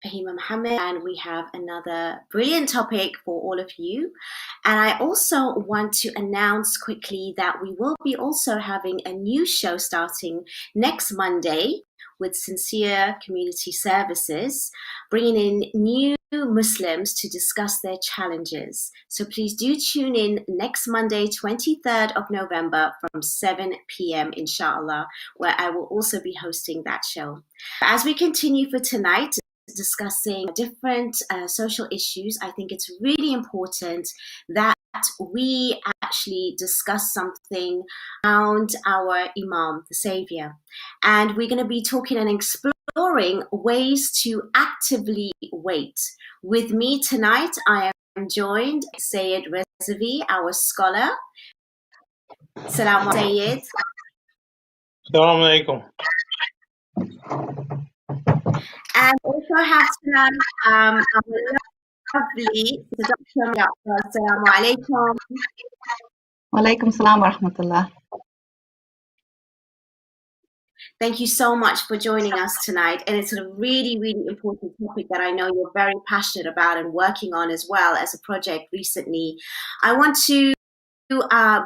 Fahima Mohammed, and we have another brilliant topic for all of you. And I also want to announce quickly that we will be also having a new show starting next Monday with Sincere Community Services, bringing in new Muslims to discuss their challenges. So please do tune in next Monday, 23rd of November from 7 p.m. inshallah, where I will also be hosting that show. As we continue for tonight, discussing different social issues, I think it's really important that we actually discuss something around our Imam, the Savior. And we're going to be talking and exploring ways to actively wait. With me tonight, I am joined by Sayyid Razavi, our scholar. Salam Sayyid. Assalamu alaikum. And also have tonight our lovely Dr. Jaffer. Assalamu alaikum. Walaikum salam wa rahmatullah. Thank you so much for joining us tonight. And it's a really, really important topic that I know you're very passionate about and working on as well as a project recently. I want to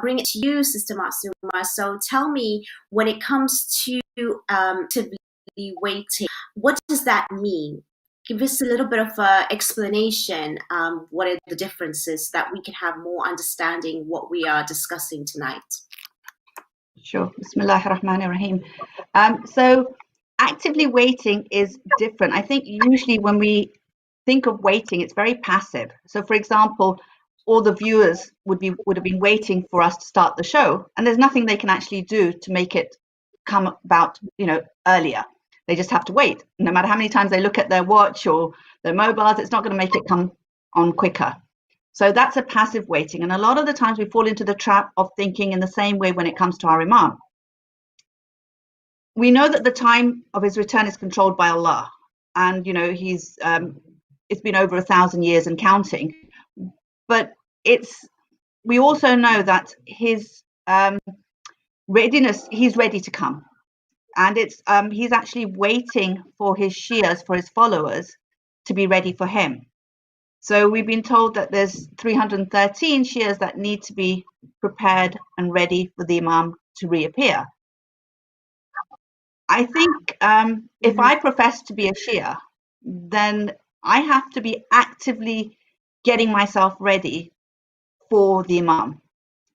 bring it to you, Sister Masuma. So tell me, when it comes to waiting, what does that mean? Give us a little bit of explanation. What are the differences, that we can have more understanding what we are discussing tonight? Sure. Bismillahir Rahmanir Rahim. So actively waiting is different. I think usually when we think of waiting, it's very passive. So for example, all the viewers would have been waiting for us to start the show, and there's nothing they can actually do to make it come about, earlier. They just have to wait. No matter how many times they look at their watch or their mobiles, it's not going to make it come on quicker. So that's a passive waiting. And a lot of the times we fall into the trap of thinking in the same way when it comes to our Imam. We know that the time of his return is controlled by Allah. And, it's been over 1,000 years and counting. But we also know that his readiness, he's ready to come. And he's actually waiting for his Shias, for his followers, to be ready for him. So we've been told that there's 313 Shias that need to be prepared and ready for the Imam to reappear. I think if I profess to be a Shia, then I have to be actively getting myself ready for the Imam.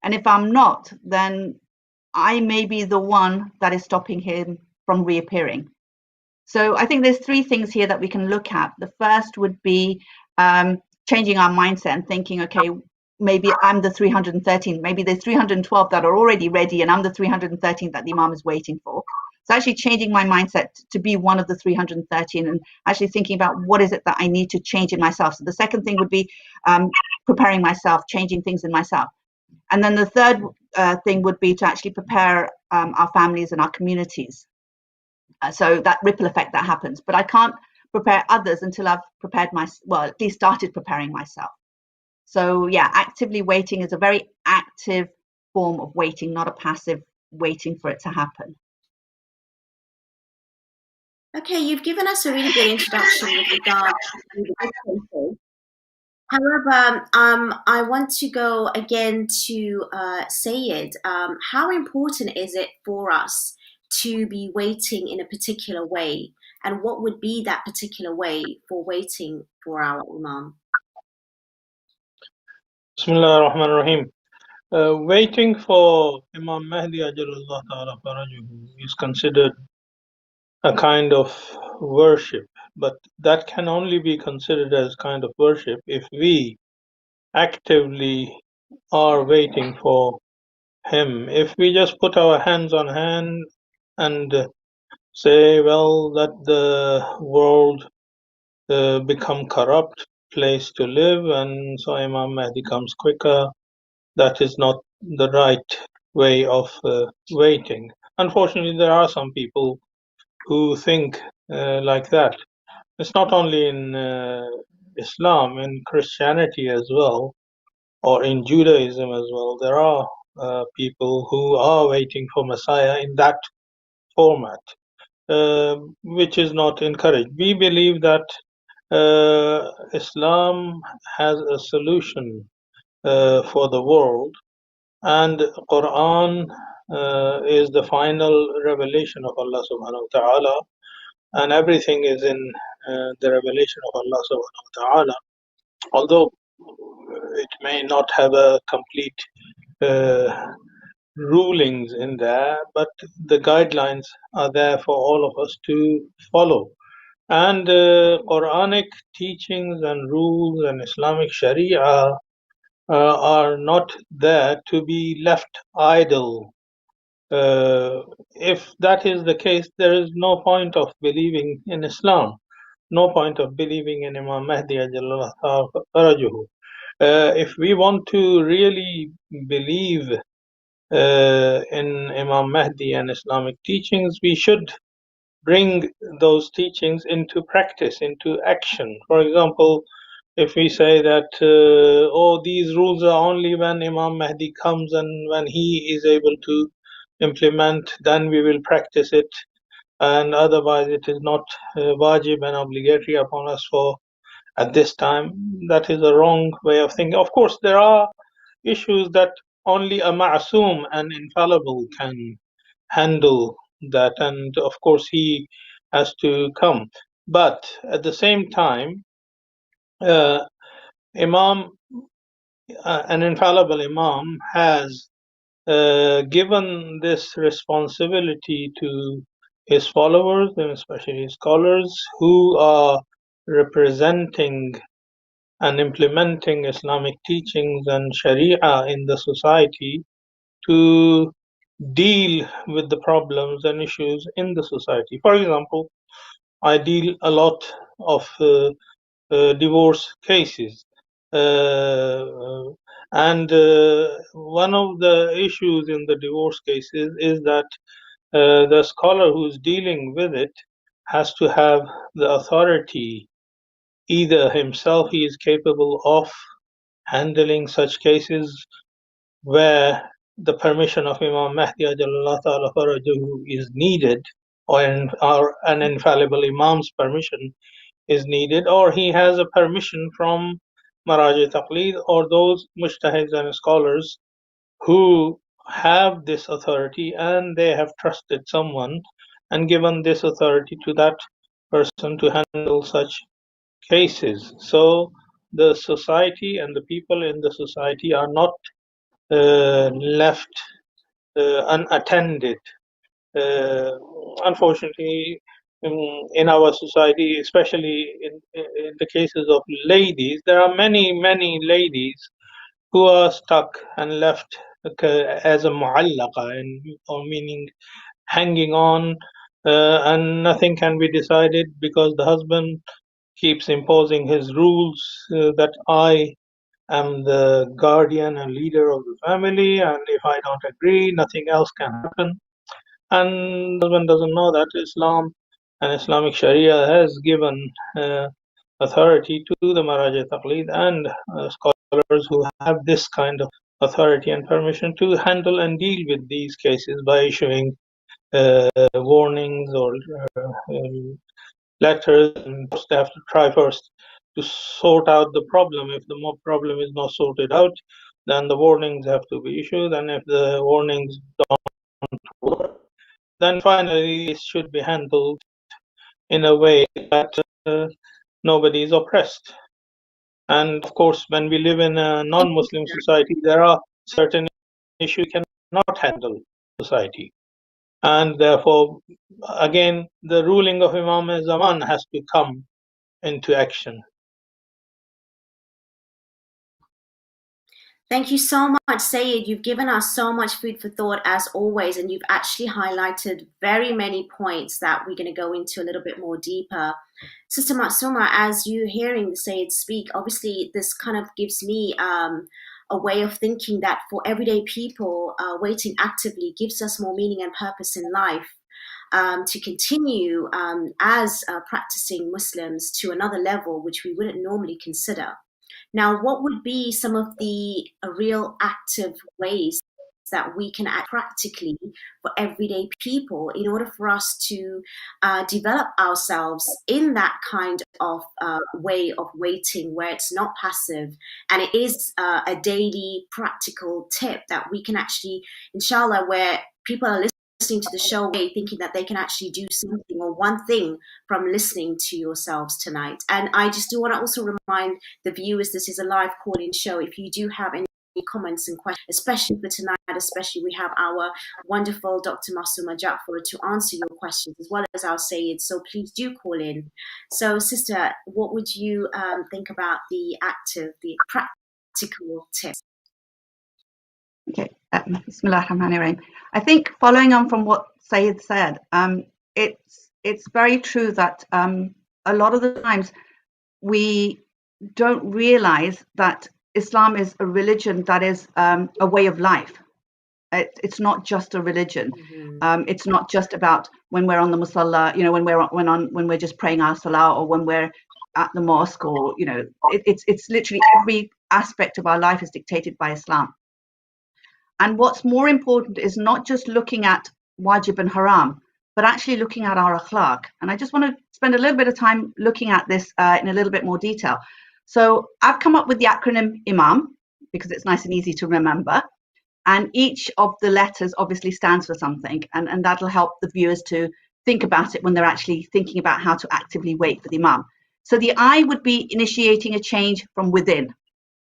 And if I'm not, then I may be the one that is stopping him from reappearing. So I think there's three things here that we can look at. The first would be changing our mindset and thinking, okay, maybe I'm the 313, maybe there's 312 that are already ready and I'm the 313 that the Imam is waiting for. So actually changing my mindset to be one of the 313 and actually thinking about what is it that I need to change in myself. So the second thing would be preparing myself, changing things in myself. And then the third thing would be to actually prepare our families and our communities. So that ripple effect that happens. But I can't prepare others until I've at least started preparing myself. So yeah, actively waiting is a very active form of waiting, not a passive waiting for it to happen. Okay, you've given us a really good introduction with regard to the differences. However, I want to go again to Sayyid. How important is it for us to be waiting in a particular way? And what would be that particular way for waiting for our Imam? Bismillah ar-Rahman ar-Rahim. Waiting for Imam Mahdi Ajalullah Ta'ala Farajuhu is considered a kind of worship, but that can only be considered as kind of worship if we actively are waiting for him. If we just put our hands on hand and say, well, let the world become corrupt place to live, and so Imam Mahdi comes quicker, that is not the right way of waiting. Unfortunately, there are some people who think like that. It's not only in Islam, in Christianity as well, or in Judaism as well. There are people who are waiting for Messiah in that format, which is not encouraged. We believe that Islam has a solution for the world, and Quran is the final revelation of Allah subhanahu wa ta'ala, and everything is in the revelation of Allah subhanahu wa ta'ala. Although it may not have a complete rulings in there, but the guidelines are there for all of us to follow. And Quranic teachings and rules and Islamic Sharia are not there to be left idle. If that is the case, there is no point of believing in Islam, no point of believing in Imam Mahdi Ajalullah Farajuhu. If we want to really believe in Imam Mahdi and Islamic teachings, we should bring those teachings into practice, into action. For example, if we say that, these rules are only when Imam Mahdi comes and when he is able to implement, then we will practice it, and otherwise it is not wajib and obligatory upon us for at this time. That is a wrong way of thinking. Of course, there are issues that only a ma'asum and infallible can handle that, and of course he has to come. But at the same time, Imam, an infallible Imam, has given this responsibility to his followers, and especially scholars who are representing and implementing Islamic teachings and Sharia in the society, to deal with the problems and issues in the society. For example, I deal a lot of divorce cases. And one of the issues in the divorce cases is that the scholar who's dealing with it has to have the authority. Either himself he is capable of handling such cases where the permission of Imam Mahdi Ajalullah Ta'ala Farajuhu is needed, or an infallible Imam's permission is needed, or he has a permission from Maraji Taqleed or those mujtahids and scholars who have this authority and they have trusted someone and given this authority to that person to handle such cases. So the society and the people in the society are not left unattended. Unfortunately, in our society, especially in the cases of ladies, there are many ladies who are stuck and left as a mu'allaqa, or meaning hanging on, and nothing can be decided because the husband keeps imposing his rules, that I am the guardian and leader of the family, and if I don't agree, nothing else can happen. And the husband doesn't know that Islam and Islamic Sharia has given authority to the Maraja Taqleed and scholars who have this kind of authority and permission to handle and deal with these cases by issuing warnings or letters, and they have to try first to sort out the problem. If the problem is not sorted out, then the warnings have to be issued, and if the warnings don't work, then finally it should be handled in a way that nobody is oppressed. And of course, when we live in a non-Muslim society, there are certain issues we cannot handle in society. And therefore, again, the ruling of Imam Zaman has to come into action. Thank you so much, Sayed. You've given us so much food for thought as always, and you've actually highlighted very many points that we're going to go into a little bit more deeper. Sister Masuma, as you're hearing Sayed speak, obviously this kind of gives me a way of thinking that for everyday people, waiting actively gives us more meaning and purpose in life. To continue as practicing Muslims to another level, which we wouldn't normally consider. Now, what would be some of the real active ways that we can act practically for everyday people in order for us to develop ourselves in that kind of way of waiting where it's not passive, and it is a daily practical tip that we can actually, inshallah, where people are listening to the show thinking that they can actually do something or one thing from listening to yourselves tonight. And I just do want to also remind the viewers, this is a live call-in show. If you do have any comments and questions, especially for tonight, especially we have our wonderful Dr. Masuma Jaffer to answer your questions, as well as our Sayyid, so please do call in. So sister, what would you think about the practical tips? Okay, Bismillahirrahmanirrahim. I think following on from what Sayyid said, it's very true that a lot of the times we don't realize that Islam is a religion that is a way of life. It's not just a religion. It's not just about when we're on the musalla, when we're just praying our salah, or when we're at the mosque, or it's literally every aspect of our life is dictated by Islam. And what's more important is not just looking at wajib and haram, but actually looking at our akhlaq. And I just want to spend a little bit of time looking at this in a little bit more detail. So I've come up with the acronym Imam because it's nice and easy to remember. And each of the letters obviously stands for something. And that'll help the viewers to think about it when they're actually thinking about how to actively wait for the Imam. So the I would be initiating a change from within.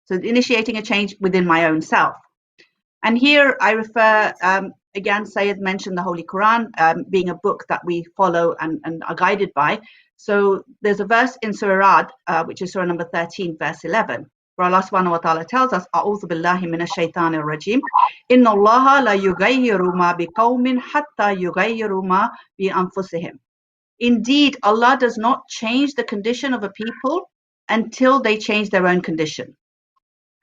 So initiating a change within my own self. And here I refer, again, Sayyid mentioned the Holy Quran being a book that we follow and are guided by. So there's a verse in Surah Ra'd, which is Surah number 13, verse 11, where Allah subhanahu wa ta'ala tells us, A'udhu billahi minash shaitanir rajim, Inna Allaha la yughayyiru ma biqawmin hatta yughayyiru ma bi anfusihim. Indeed, Allah does not change the condition of a people until they change their own condition.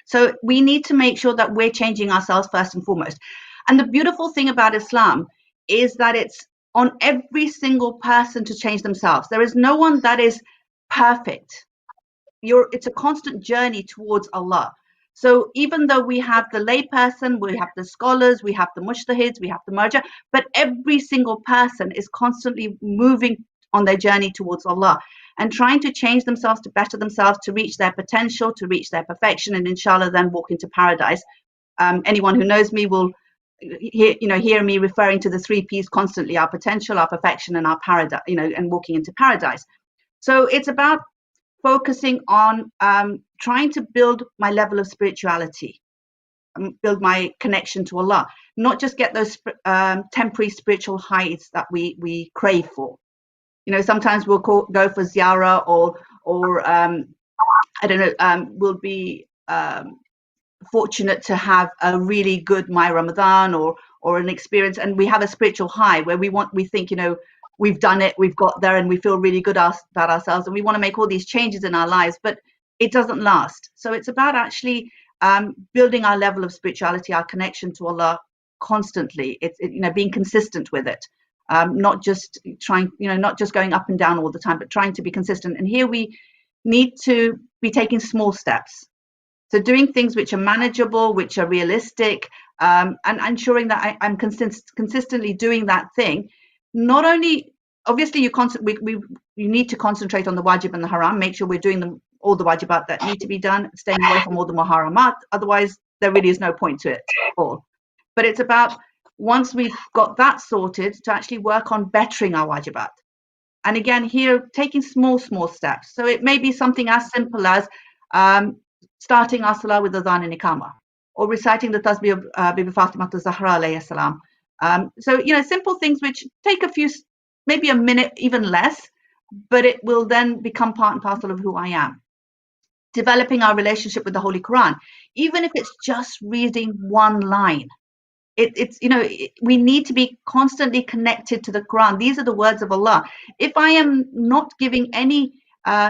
So we need to make sure that we're changing ourselves first and foremost. And the beautiful thing about Islam is that it's on every single person to change themselves. There is no one that is perfect. It's a constant journey towards Allah. So even though we have the lay person, we have the scholars, we have the mujtahids, we have the marja, but every single person is constantly moving on their journey towards Allah and trying to change themselves, to better themselves, to reach their potential, to reach their perfection, and inshallah then walk into paradise. Anyone who knows me will hear me referring to the 3 P's constantly: our potential, our perfection, and our paradise, and walking into paradise. So it's about focusing on trying to build my level of spirituality, build my connection to Allah, not just get those temporary spiritual highs that we crave for. Sometimes we'll go for ziyarah or I don't know, we'll be fortunate to have a really good My Ramadan or an experience, and we have a spiritual high where we think, we've done it, we've got there, and we feel really good about ourselves, and we want to make all these changes in our lives, but it doesn't last. So it's about actually building our level of spirituality, our connection to Allah constantly. It's being consistent with it. Not just trying, not just going up and down all the time, but trying to be consistent. And here we need to be taking small steps. So doing things which are manageable, which are realistic, and ensuring that I'm consistently doing that thing. Not only, obviously, you need to concentrate on the wajib and the haram, make sure we're doing all the wajibat that need to be done, staying away from all the muharramat. Otherwise, there really is no point to it at all. But it's about, once we've got that sorted, to actually work on bettering our wajibat. And again, here, taking small steps. So it may be something as simple as starting our salah with adhan and iqamah, or reciting the tasbih of Bibi Fatima Zahra alayhi salam. So, simple things which take maybe a minute, even less, but it will then become part and parcel of who I am. Developing our relationship with the Holy Quran, even if it's just reading one line. We need to be constantly connected to the Quran. These are the words of Allah. If I am not giving any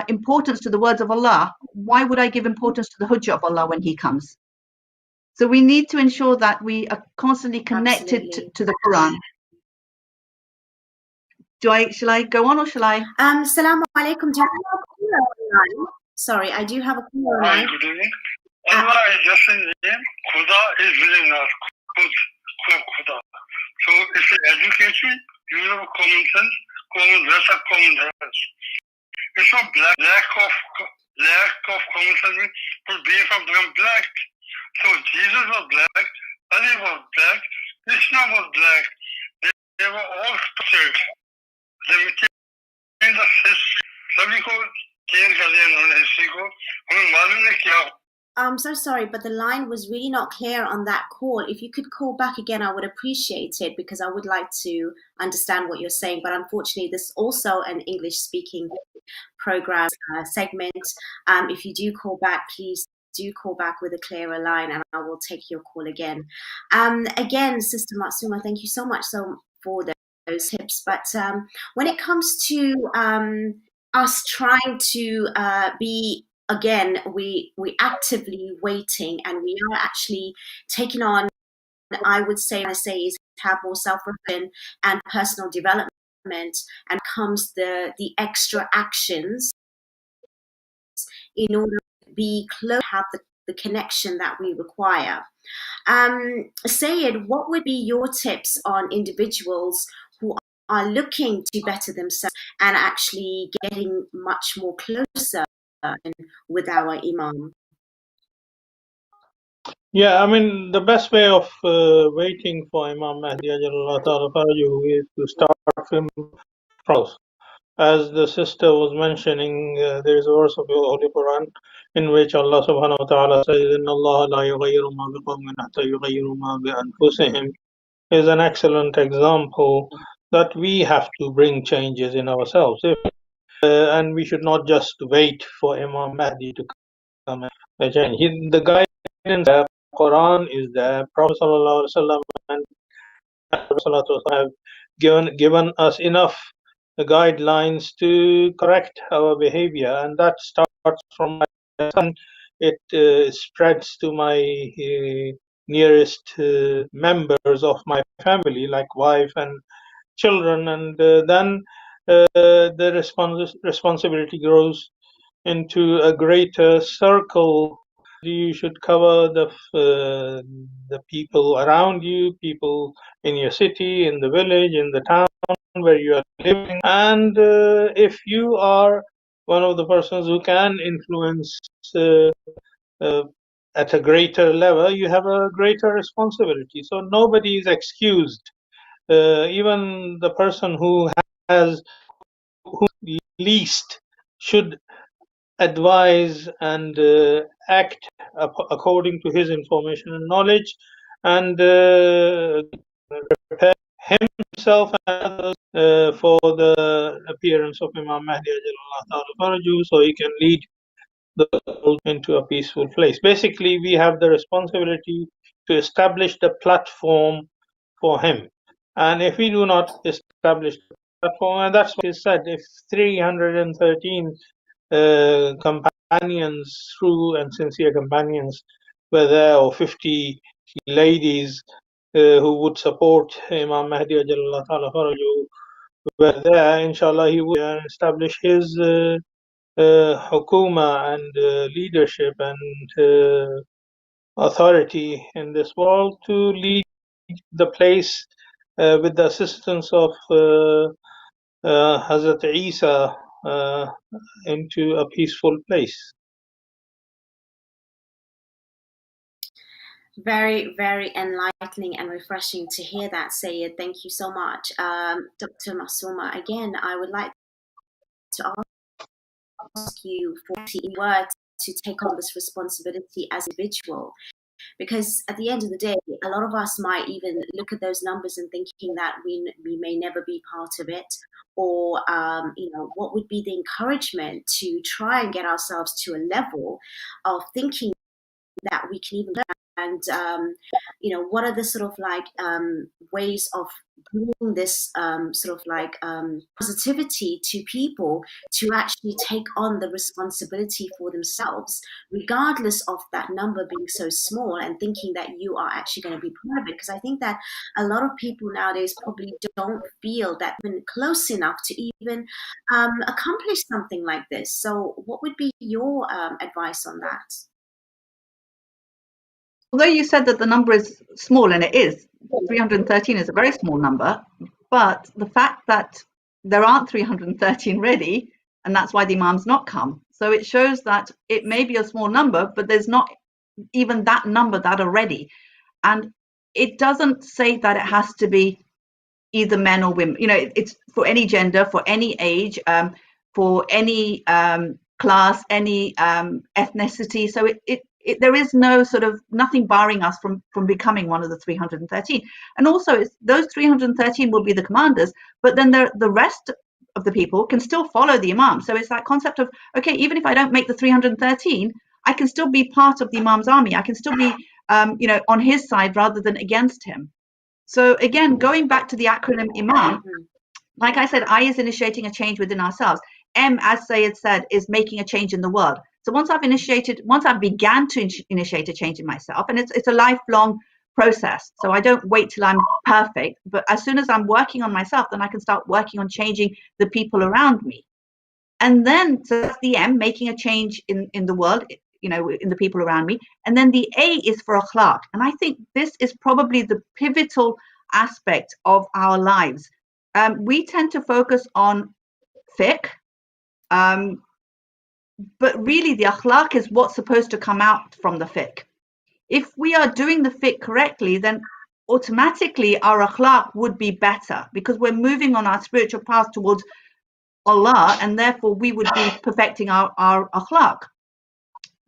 importance to the words of Allah, why would I give importance to the Hujjah of Allah when He comes? So we need to ensure that we are constantly connected to the Quran. Shall I go on, or shall I? Assalamu alaikum. Do you have a caller online? Sorry, I do have a caller online. Good evening. Allah is just in name. Khuda is within us. So it's education, use of common sense, less of common sense. It's not lack of common sense, but being from black. So Jesus was black, Ali was black, Krishna was black. They were all structured. They became the history. सभी को change कर दिया इन्होंने history को. हमें मालूम नहीं क्या. I'm so sorry, but the line was really not clear on that call. If you could call back again, I would appreciate it, because I would like to understand what you're saying. But unfortunately, this is also an English-speaking program segment. If you do call back, please do call back with a clearer line, and I will take your call again. Again, Sister Masuma, thank you so much for those tips. But when it comes to us trying to be, again, we actively waiting, and we are actually taking on, I would say is have more self-reflection and personal development, and comes the extra actions in order to be close, have the connection that we require. Sayed, what would be your tips on individuals who are looking to better themselves and actually getting much more closer with our Imam? Yeah, I mean, the best way of waiting for Imam Mahdi Ajalullah Ta'ala Farajuhu is to start him first. As the sister was mentioning, there is a verse of the Holy Quran in which Allah Subhanahu wa Ta'ala says, "Inna Allah la yughayyiru ma biqawmin hatta yughayyiru ma bi anfusihim," is an excellent example that we have to bring changes in ourselves. And we should not just wait for Imam Mahdi to come and change. The guidance, the Quran is there, Prophet Sallallahu Alaihi Wasallam and have given us enough guidelines to correct our behavior, and that starts from my son. It spreads to my nearest members of my family, like wife and children, and then the responsibility grows into a greater circle. You should cover the people around you, people in your city, in the village, in the town where you are living. And if you are one of the persons who can influence at a greater level, you have a greater responsibility. So nobody is excused. Even the person who least should advise and act according to his information and knowledge, and prepare himself and others for the appearance of Imam Mahdi Ajalullah Ta'ala Faraju, so he can lead the world into a peaceful place. Basically, we have the responsibility to establish the platform for him. And if we do not establish the platform, and that's what is said, if 313 companions, true and sincere companions, were there, or 50 ladies who would support Imam Mahdi Ajalullah Ta'ala Faraju were there, inshallah, he would establish his hukuma and leadership and authority in this world to lead the place with the assistance of Hazrat Isa into a peaceful place. Very, very enlightening and refreshing to hear that, Sayed. Thank you so much. Dr. Masuma, again, I would like to ask you for words to take on this responsibility as an individual, because at the end of the day, a lot of us might even look at those numbers and thinking that we may never be part of it, or what would be the encouragement to try and get ourselves to a level of thinking that we can even, and what are the sort of like ways of bringing this sort of like positivity to people to actually take on the responsibility for themselves, regardless of that number being so small, and thinking that you are actually going to be part of it. Because I think that a lot of people nowadays probably don't feel that they're close enough to even accomplish something like this. So what would be your advice on that? although you said that the number is small, and it is, 313 is a very small number, but the fact that there aren't 313 ready, and that's why the imam's not come. So it shows that it may be a small number, but there's not even that number that are ready. And it doesn't say that it has to be either men or women. You know, it's for any gender, for any age, for any class, any ethnicity. So there is no sort of nothing barring us from becoming one of the 313. And also, those 313 will be the commanders, but then the rest of the people can still follow the imam. So it's that concept of, okay, even if I don't make the 313, I can still be part of the imam's army. I can still be, on his side rather than against him. So again, going back to the acronym imam, like I said, I is initiating a change within ourselves. M, as Sayed said, is making a change in the world. So once I began to initiate a change in myself, and it's a lifelong process. So I don't wait till I'm perfect, but as soon as I'm working on myself, then I can start working on changing the people around me. And then, so that's the M, making a change in the world, in the people around me. And then the A is for akhlaq. And I think this is probably the pivotal aspect of our lives. We tend to focus on fiqh, but really the akhlaq is what's supposed to come out from the fiqh. If we are doing the fiqh correctly, then automatically our akhlaq would be better, because we're moving on our spiritual path towards Allah, and therefore we would be perfecting our akhlaq.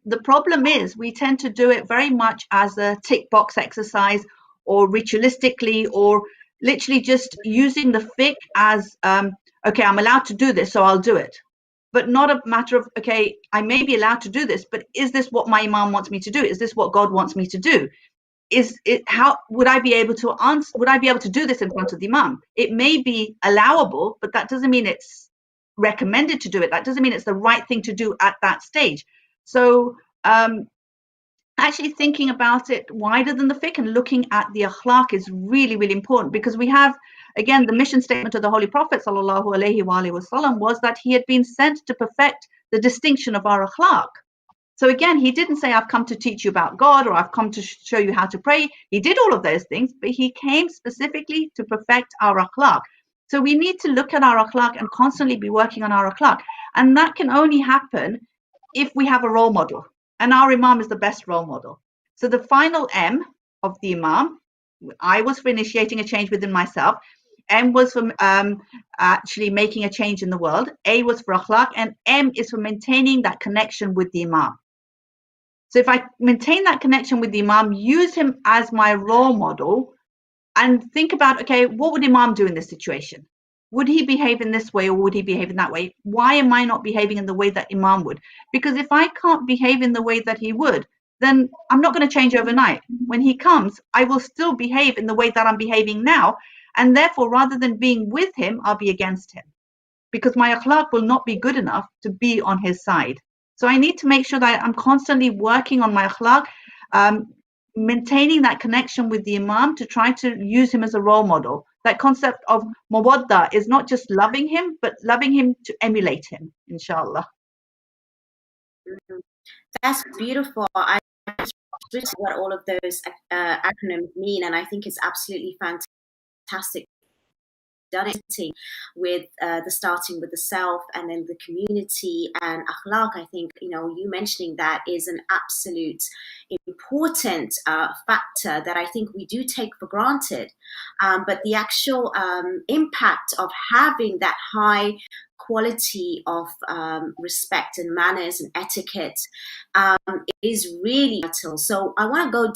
The problem is we tend to do it very much as a tick box exercise, or ritualistically, or literally just using the fiqh as, okay, I'm allowed to do this, so I'll do it. But not a matter of, okay, I may be allowed to do this, but is this what my imam wants me to do? Is this what God wants me to do? How would I be able to answer? Would I be able to do this in front of the imam? It may be allowable, but that doesn't mean it's recommended to do it. That doesn't mean it's the right thing to do at that stage. So actually thinking about it wider than the fiqh and looking at the akhlaq is really, really important, because we have, again, the mission statement of the Holy Prophet sallallahu alaihi wasallam was that he had been sent to perfect the distinction of our akhlaq. So again, he didn't say, I've come to teach you about God, or I've come to show you how to pray. He did all of those things, but he came specifically to perfect our akhlaq. So we need to look at our akhlaq and constantly be working on our akhlaq. And that can only happen if we have a role model. And our imam is the best role model. So the final M of the imam, I was for initiating a change within myself. M was for actually making a change in the world. A was for akhlaq, and M is for maintaining that connection with the imam. So if I maintain that connection with the imam, use him as my role model, and think about, okay, what would imam do in this situation? Would he behave in this way, or would he behave in that way? Why am I not behaving in the way that imam would? Because if I can't behave in the way that he would, then I'm not going to change overnight. When he comes, I will still behave in the way that I'm behaving now. And therefore, rather than being with him, I'll be against him, because my akhlaq will not be good enough to be on his side. So I need to make sure that I'm constantly working on my akhlaq, maintaining that connection with the imam to try to use him as a role model. That concept of mawadda is not just loving him, but loving him to emulate him, inshallah. That's beautiful. I understood what all of those acronyms mean, and I think it's absolutely fantastic. Done it with the starting with the self, and then the community and akhlaq. I think you mentioning that is an absolute important factor that I think we do take for granted. But the actual impact of having that high quality of respect and manners and etiquette is really vital. So I want to go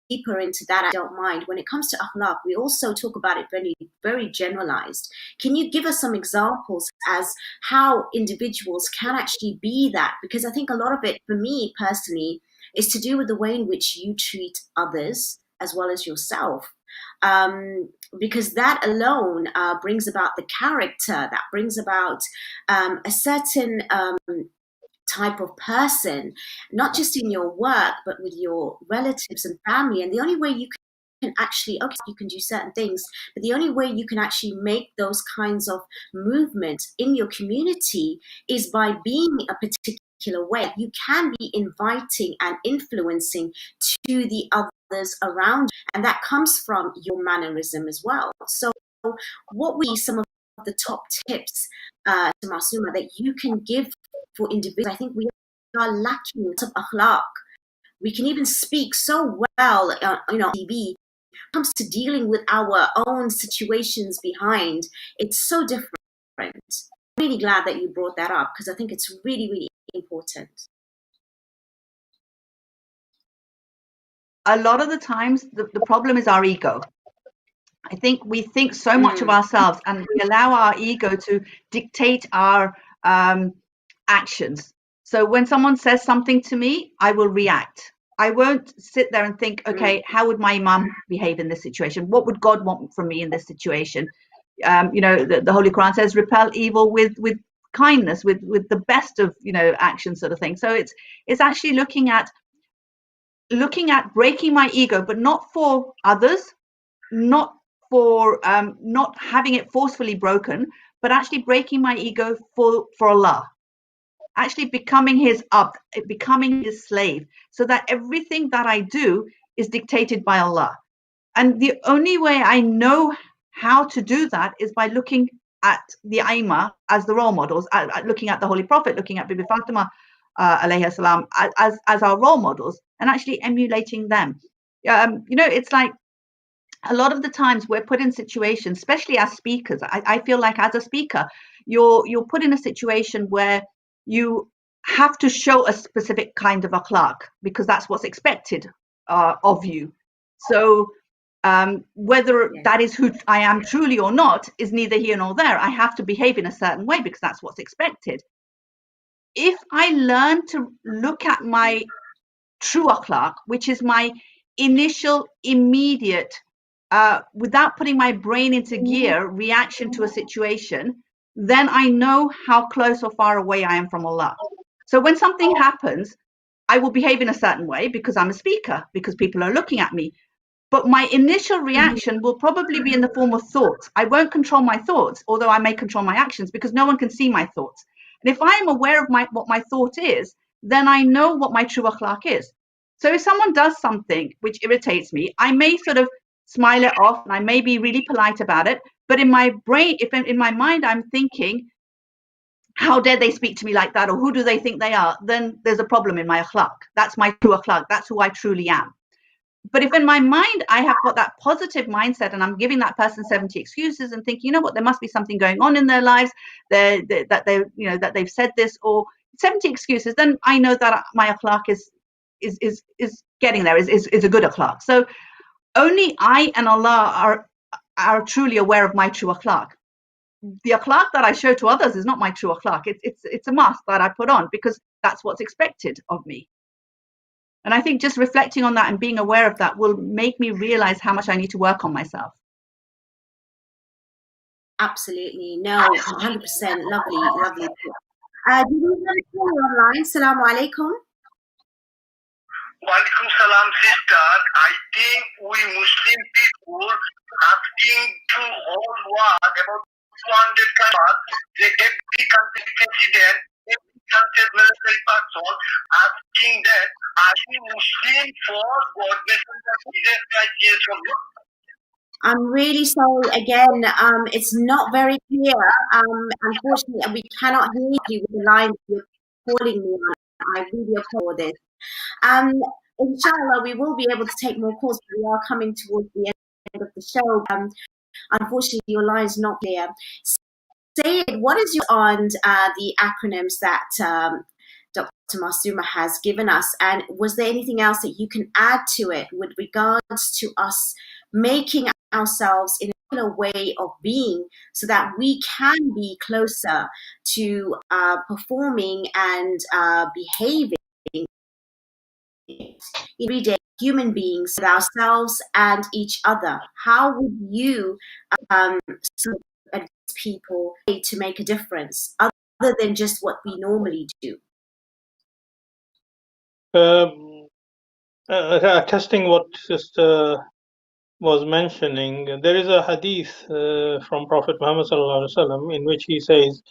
deeper into that. I don't mind. When it comes to akhlaq, we also talk about it very, very generalized. Can you give us some examples as how individuals can actually be that? Because I think a lot of it, for me personally, is to do with the way in which you treat others as well as yourself. Because that alone brings about the character, that brings about a certain type of person, not just in your work, but with your relatives and family. And the only way you can actually, okay, you can do certain things, but the only way you can actually make those kinds of movements in your community is by being a particular particular way, you can be inviting and influencing to the others around you, and that comes from your mannerism as well. So what would be some of the top tips to Masuma that you can give for individuals? I think we are lacking some akhlaq. We can even speak so well, TV. When it comes to dealing with our own situations behind, it's so different. I'm really glad that you brought that up because I think it's really, really important. A lot of the times, the problem is our ego. I think we think so much of ourselves and we allow our ego to dictate our actions. So when someone says something to me, I will react. I won't sit there and think, okay, how would my imam behave in this situation? What would God want from me in this situation? The Holy Quran says, repel evil with kindness, with the best of, actions, sort of thing. So it's actually looking at breaking my ego, but not for others, not for not having it forcefully broken, but actually breaking my ego for Allah, actually becoming his abd, becoming his slave, so that everything that I do is dictated by Allah. And the only way I know how to do that is by looking at the Aima as the role models, looking at the Holy Prophet, looking at Bibi Fatima alayhi salam as our role models, and actually emulating them. It's like a lot of the times we're put in situations, especially as speakers. I feel like as a speaker, you're put in a situation where you have to show a specific kind of akhlaq because that's what's expected of you. So whether that is who I am truly or not is neither here nor there. I have to behave in a certain way because that's what's expected. If I learn to look at my true akhlaq, which is my initial, immediate, without putting my brain into gear, reaction to a situation, then I know how close or far away I am from Allah. So when something happens, I will behave in a certain way because I'm a speaker, because people are looking at me. But my initial reaction will probably be in the form of thoughts. I won't control my thoughts, although I may control my actions because no one can see my thoughts. And if I am aware of what my thought is, then I know what my true akhlaq is. So if someone does something which irritates me, I may sort of smile it off and I may be really polite about it. But in my brain, if in my mind I'm thinking, how dare they speak to me like that? Or who do they think they are? Then there's a problem in my akhlaq. That's my true akhlaq. That's who I truly am. But if in my mind I have got that positive mindset and I'm giving that person 70 excuses and thinking, you know what, there must be something going on in their lives, that they've said this, or 70 excuses, then I know that my akhlaq is getting there, is a good akhlaq. So only I and Allah are truly aware of my true akhlaq. The akhlaq that I show to others is not my true akhlaq. It's a mask that I put on because that's what's expected of me. And I think just reflecting on that and being aware of that will make me realize how much I need to work on myself. Absolutely. No, 100%. Lovely, lovely. Do you want to call online? Assalamu alaikum. Walaikum salam, sister. I think we Muslim people asking to whole world about 200 times. They get the country president, every country military person asking that, are you Muslim for God messenger? Is that right? Yes or no? I'm really sorry again. It's not very clear. Unfortunately, we cannot hear you with the line you're calling me on. I really apologize for this. Inshallah, we will be able to take more calls, but we are coming towards the end of the show. Unfortunately, your line is not clear. Say it. What is your on the acronyms that Dr. Masuma has given us? And was there anything else that you can add to it with regards to us making ourselves in a way of being so that we can be closer to performing and behaving everyday human beings with ourselves and each other? How would you advise people to make a difference other than just what we normally do? Testing what Sister was mentioning, there is a hadith from Prophet Muhammad sallallahu alaihi wasallam in which he says,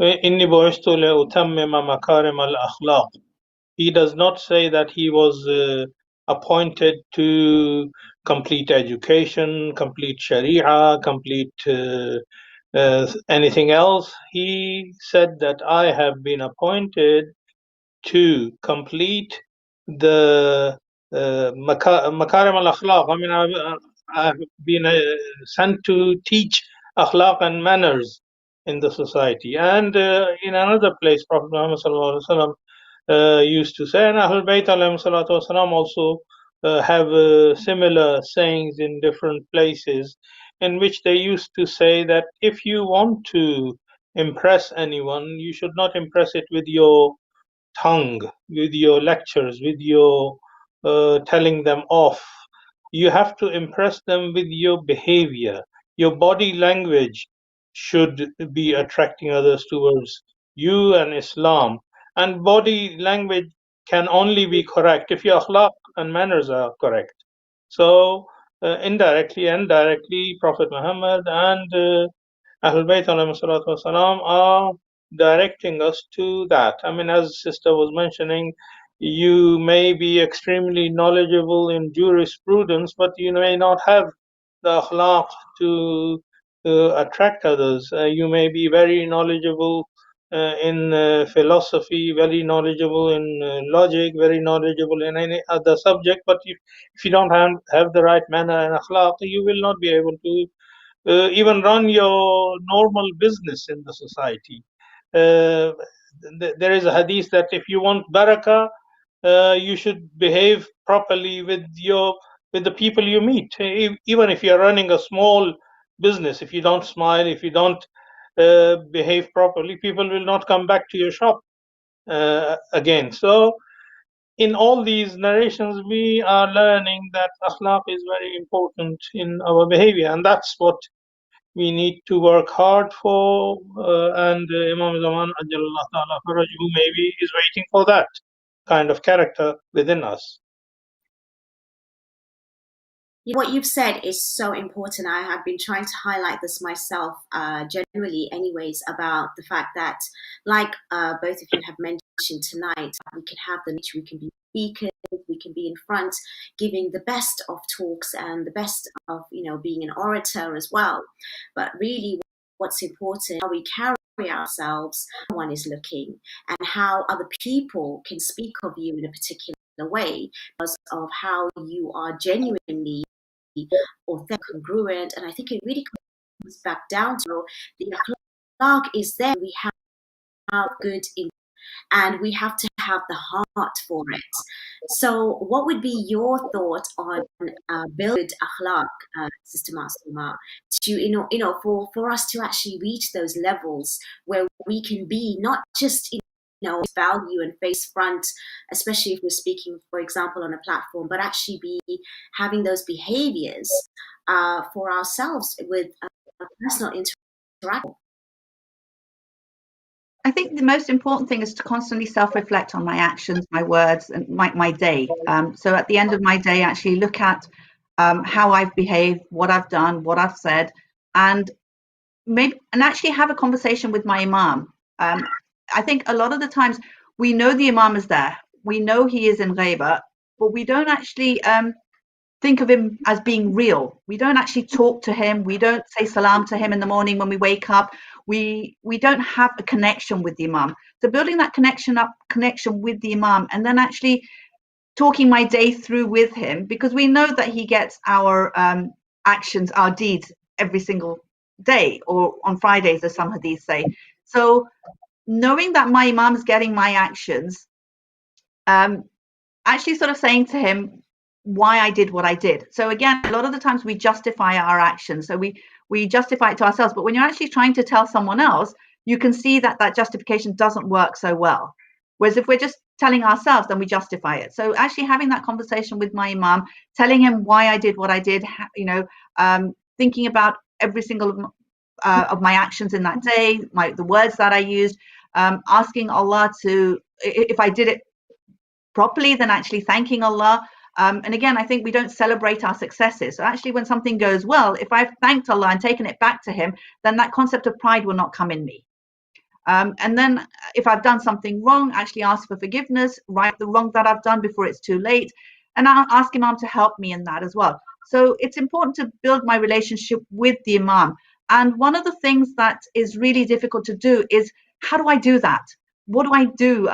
إِنِّي بُعِثْتُ لِأُتَمِّمَ مَكَارِمَ الْأَخْلَاقِ. He does not say that he was appointed to complete education, complete Sharia, complete anything else. He said that I have been appointed to complete the Makarim al-Akhlaq. I mean, I've been sent to teach akhlaq and manners in the society. And in another place, Prophet Muhammad sallallahu alaihi wasallam used to say, and Ahlul Bayt alayhi salatu wasalam also have similar sayings in different places, in which they used to say that if you want to impress anyone, you should not impress it with your tongue, with your lectures, with your telling them off. You have to impress them with your behavior. Your body language should be attracting others towards you and Islam. And body language can only be correct if your akhlaq and manners are correct. So, indirectly and directly, Prophet Muhammad and Ahlul Bayt wasalam are directing us to that. I mean, as Sister was mentioning, you may be extremely knowledgeable in jurisprudence, but you may not have the akhlaq to attract others. You may be very knowledgeable in philosophy, very knowledgeable in logic, very knowledgeable in any other subject, but if you don't have the right manner and akhlaq, you will not be able to even run your normal business in the society. There is a hadith that if you want barakah, you should behave properly with the people you meet. Even if you're running a small business, if you don't smile, if you don't behave properly, people will not come back to your shop again. So in all these narrations, we are learning that akhlaq is very important in our behavior, and that's what we need to work hard for, and Imam Zaman Ajalullah Ta'ala Farajuhu maybe is waiting for that kind of character within us. What you've said is so important. I have been trying to highlight this myself, generally anyways, about the fact that, like both of you have mentioned tonight, we can have the nature, we can be speakers, we can be in front giving the best of talks and the best of, being an orator as well. But really what's important, how we carry ourselves, no one is looking, and how other people can speak of you in a particular way because of how you are genuinely authentic, congruent, and I think it really comes back down to the akhlaq is there. We have good in, and we have to have the heart for it. So, what would be your thought on build akhlaq, Sister Masuma, to for us to actually reach those levels where we can be not just value and face front, especially if we're speaking, for example, on a platform, but actually be having those behaviors for ourselves with personal interaction. I think the most important thing is to constantly self-reflect on my actions, my words, and my day. So at the end of my day, actually look at how I've behaved, what I've done, what I've said, and actually have a conversation with my imam. I think a lot of the times we know the imam is there, we know he is in ghaiba, but we don't actually think of him as being real. We don't actually talk to him. We don't say salam to him in the morning when we wake up. We don't have a connection with the imam. So building that connection with the imam, and then actually talking my day through with him, because we know that he gets our actions, our deeds every single day, or on Fridays, as some hadiths say. So knowing that my imam is getting my actions, actually sort of saying to him why I did what I did. So again, a lot of the times we justify our actions. So we justify it to ourselves, but when you're actually trying to tell someone else, you can see that that justification doesn't work so well. Whereas if we're just telling ourselves, then we justify it. So actually having that conversation with my imam, telling him why I did what I did, thinking about every single of my actions in that day, the words that I used, asking Allah to, if I did it properly, then actually thanking Allah. And again, I think we don't celebrate our successes. So actually when something goes well, if I've thanked Allah and taken it back to him, then that concept of pride will not come in me. And then if I've done something wrong, actually ask for forgiveness, right the wrong that I've done before it's too late, and I'll ask Imam to help me in that as well. So it's important to build my relationship with the Imam. And one of the things that is really difficult to do is, how do I do that? What do I do?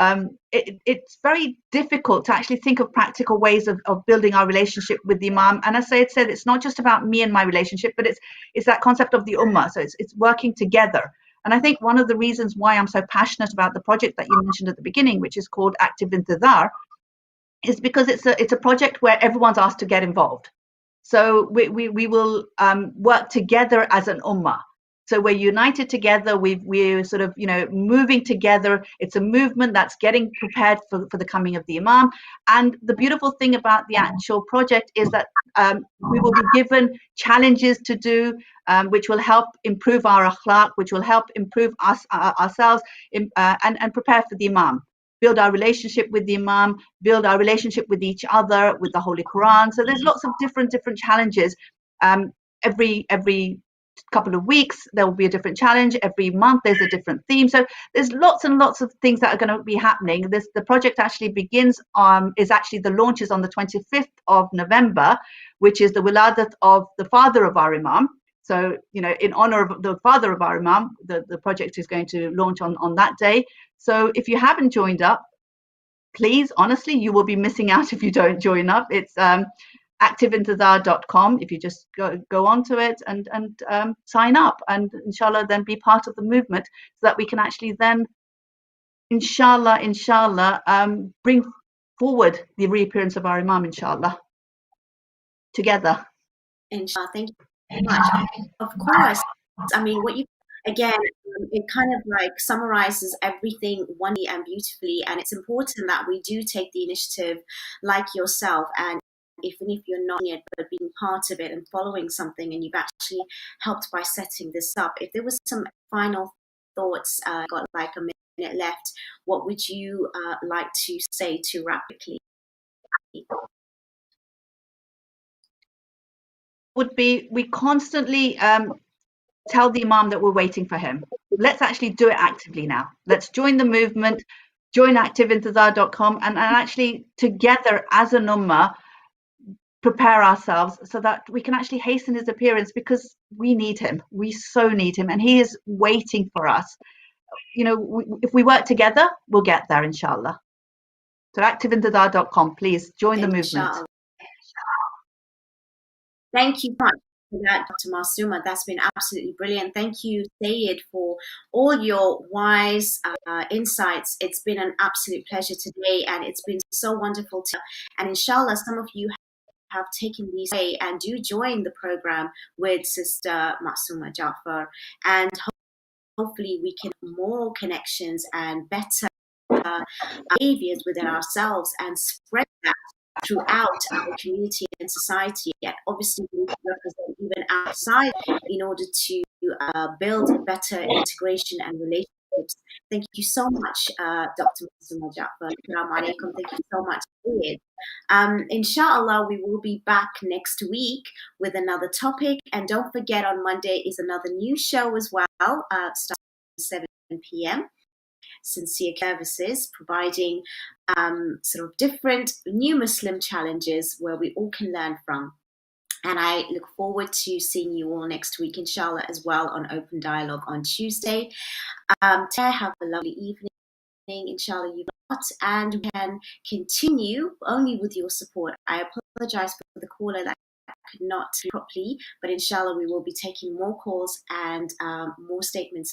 It's very difficult to actually think of practical ways of building our relationship with the Imam. And as I said, it's not just about me and my relationship, but it's that concept of the Ummah. So it's working together. And I think one of the reasons why I'm so passionate about the project that you mentioned at the beginning, which is called Active Intidhar, is because it's a project where everyone's asked to get involved. So we will work together as an ummah. So we're united together. We're sort of, moving together. It's a movement that's getting prepared for the coming of the Imam. And the beautiful thing about the actual project is that we will be given challenges to do, which will help improve our akhlaq, which will help improve us ourselves, and prepare for the Imam. Build our relationship with the Imam, build our relationship with each other, with the Holy Quran. So there's lots of different challenges. Every couple of weeks there will be a different challenge. Every month there's a different theme. So there's lots and lots of things that are going to be happening. The project actually begins the launch is on the 25th of November, which is the Wiladat of the father of our Imam. So, in honor of the father of our Imam, the project is going to launch on that day. So if you haven't joined up, please, honestly, you will be missing out if you don't join up. It's activeintidhar.com. If you just go onto it and sign up, and inshallah then be part of the movement, so that we can actually then, inshallah, bring forward the reappearance of our Imam, inshallah, together. Inshallah, thank you so much. Of course, I mean, again, it kind of like summarizes everything wonderfully and beautifully, and it's important that we do take the initiative, like yourself, and even if you're not yet, but being part of it and following something, and you've actually helped by setting this up. If there was some final thoughts, got like a minute left, what would you like to say to wrap quickly? Would be, we constantly tell the Imam that we're waiting for him. Let's actually do it actively now. Let's join the movement, join activeintidhar.com, and actually together as an ummah prepare ourselves so that we can actually hasten his appearance, because we need him. We so need him, and he is waiting for us. If we work together, we'll get there, inshallah. So activeintidhar.com, please join the movement. Thank you much for that, Dr. Masuma. That's been absolutely brilliant. Thank you, Sayed, for all your wise insights. It's been an absolute pleasure today, and it's been so wonderful and inshallah, some of you have taken these away and do join the program with Sister Masuma Jaffer, and hopefully we can have more connections and better behaviors within ourselves and spread that throughout our community and society. And obviously we represent even outside in order to build better integration and relationships. Thank you so much, Dr. Masuma Jaffer. Assalamu alaikum. Thank you so much. Inshallah, we will be back next week with another topic. And don't forget, on Monday is another new show as well, starting at 7 p.m. Sincere Services, providing sort of different new Muslim challenges where we all can learn from. And I look forward to seeing you all next week, inshallah, as well on Open Dialogue on Tuesday. Have a lovely evening, inshallah, you not, and we can continue only with your support. I apologize for the caller that could not properly, but inshallah we will be taking more calls and more statements